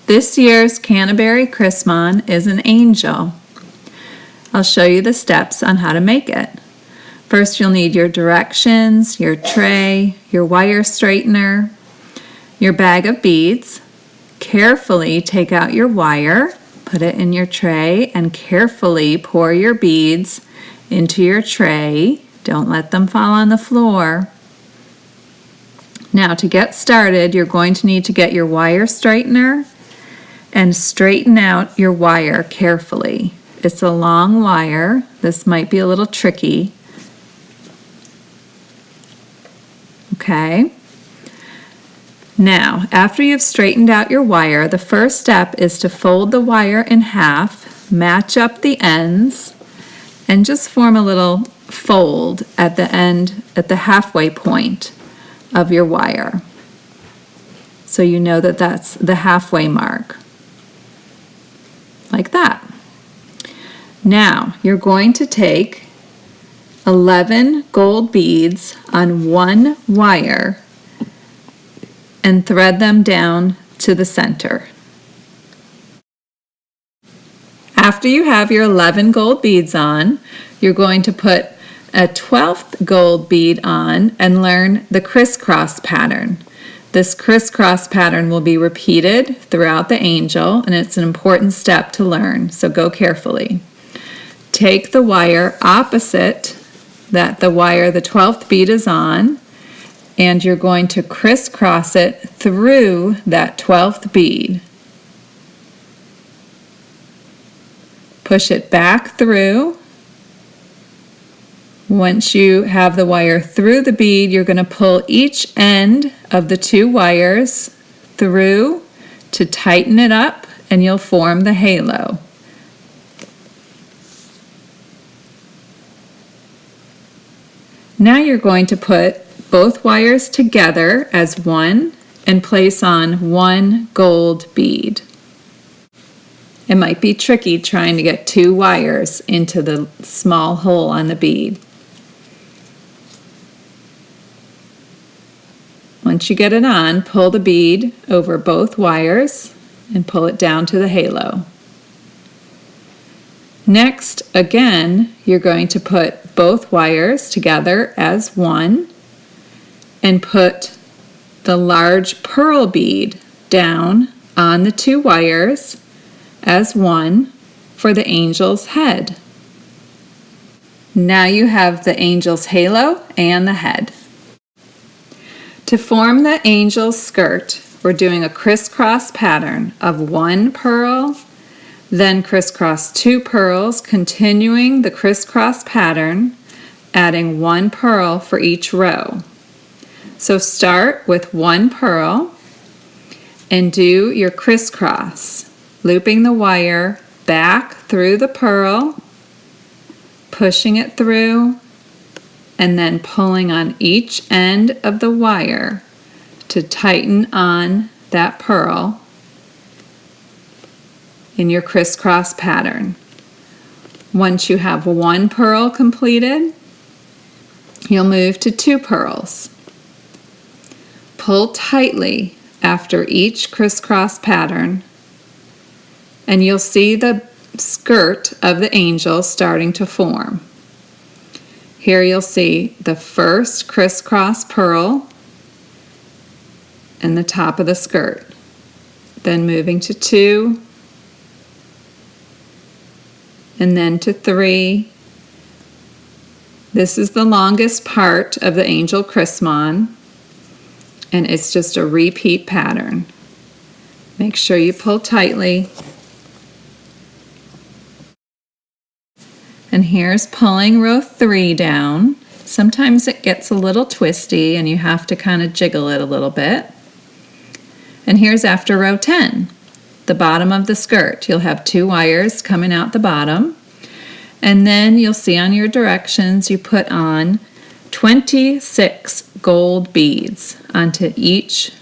This year's Canterbury Chrismon is an angel. I'll show you the steps on how to make it. First, you'll need your directions, your tray, your wire straightener, your bag of beads. Carefully take out your wire, put it in your tray, and carefully pour your beads into your tray. Don't let them fall on the floor. Now, to get started, you're going to need to get your wire straightener and straighten out your wire carefully. It's a long wire. This might be a little tricky. Okay. Now, after you've straightened out your wire, the first step is to fold the wire in half, match up the ends, and just form a little fold at the end, at the halfway point of your wire. So you know that that's the halfway mark. Like that. Now, you're going to take 11 gold beads on one wire and thread them down to the center. After you have your 11 gold beads on, you're going to put a 12th gold bead on and learn the crisscross pattern. This crisscross pattern will be repeated throughout the angel, and it's an important step to learn, so go carefully. Take the wire opposite that the wire the 12th bead is on, and you're going to crisscross it through that 12th bead. Push it back through. Once you have the wire through the bead, you're going to pull each end of the two wires through to tighten it up, and you'll form the halo. Now you're going to put both wires together as one and place on one gold bead. It might be tricky trying to get two wires into the small hole on the bead. Once you get it on, pull the bead over both wires and pull it down to the halo. Next, again, you're going to put both wires together as one and put the large pearl bead down on the two wires as one for the angel's head. Now you have the angel's halo and the head. To form the angel's skirt, we're doing a crisscross pattern of one pearl, then crisscross two pearls, continuing the crisscross pattern, adding one pearl for each row. So start with one pearl and do your crisscross, looping the wire back through the pearl, pushing it through, and then pulling on each end of the wire to tighten on that pearl in your crisscross pattern. Once you have one pearl completed, you'll move to two pearls. Pull tightly after each crisscross pattern, and you'll see the skirt of the angel starting to form. Here you'll see the first crisscross pearl and the top of the skirt. Then moving to two, and then to three. This is the longest part of the angel Chrismon, and it's just a repeat pattern. Make sure you pull tightly. And here's pulling row 3 down. Sometimes it gets a little twisty and you have to kind of jiggle it a little bit. And here's after row 10, the bottom of the skirt. You'll have two wires coming out the bottom. And then you'll see on your directions you put on 26 gold beads onto each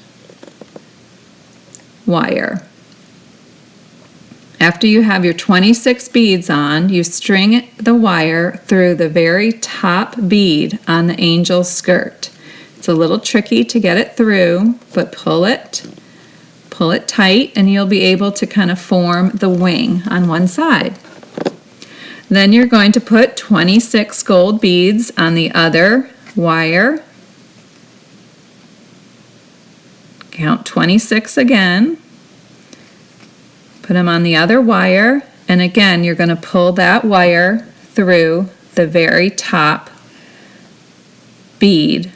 wire. After you have your 26 beads on, you string the wire through the very top bead on the angel's skirt. It's a little tricky to get it through, but pull it Pull it tight and you'll be able to kind of form the wing on one side. Then you're going to put 26 gold beads on the other wire. Count 26 again. Put them on the other wire, and again you're going to pull that wire through the very top bead.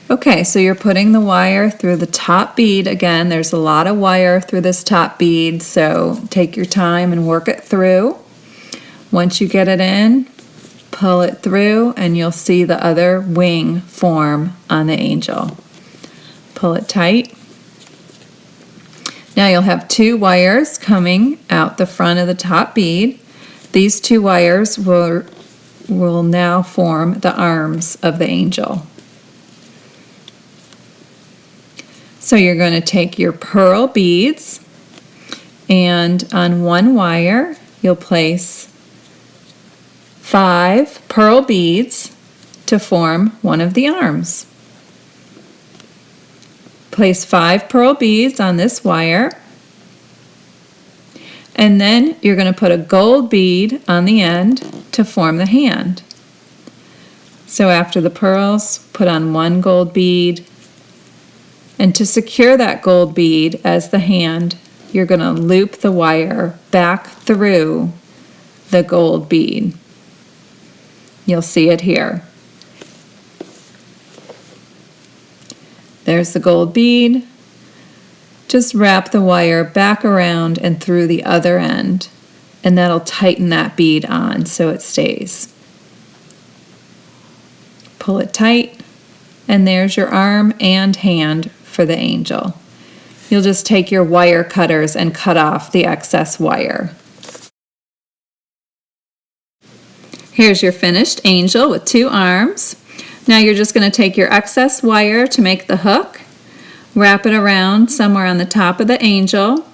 Okay, so you're putting the wire through the top bead. Again, there's a lot of wire through this top bead, so take your time and work it through. Once you get it in, pull it through and you'll see the other wing form on the angel. Pull it tight. Now you'll have two wires coming out the front of the top bead. These two wires will now form the arms of the angel. So you're going to take your pearl beads, and on one wire you'll place 5 pearl beads to form one of the arms. Place 5 pearl beads on this wire, and then you're going to put a gold bead on the end to form the hand. So after the pearls, put on 1 gold bead, and to secure that gold bead as the hand, you're going to loop the wire back through the gold bead. You'll see it here. There's the gold bead. Just wrap the wire back around and through the other end, and that'll tighten that bead on so it stays. Pull it tight, and there's your arm and hand for the angel. You'll just take your wire cutters and cut off the excess wire. Here's your finished angel with 2 arms. Now you're just going to take your excess wire to make the hook, wrap it around somewhere on the top of the angel,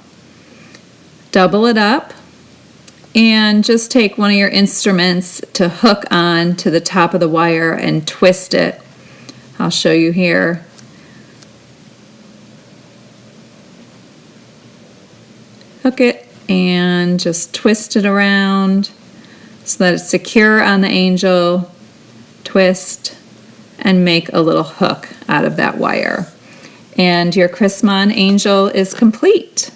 double it up, and just take one of your instruments to hook on to the top of the wire and twist it. I'll show you here. Hook it and just twist it around so that it's secure on the angel. Twist and make a little hook out of that wire. And your Chrismon angel is complete.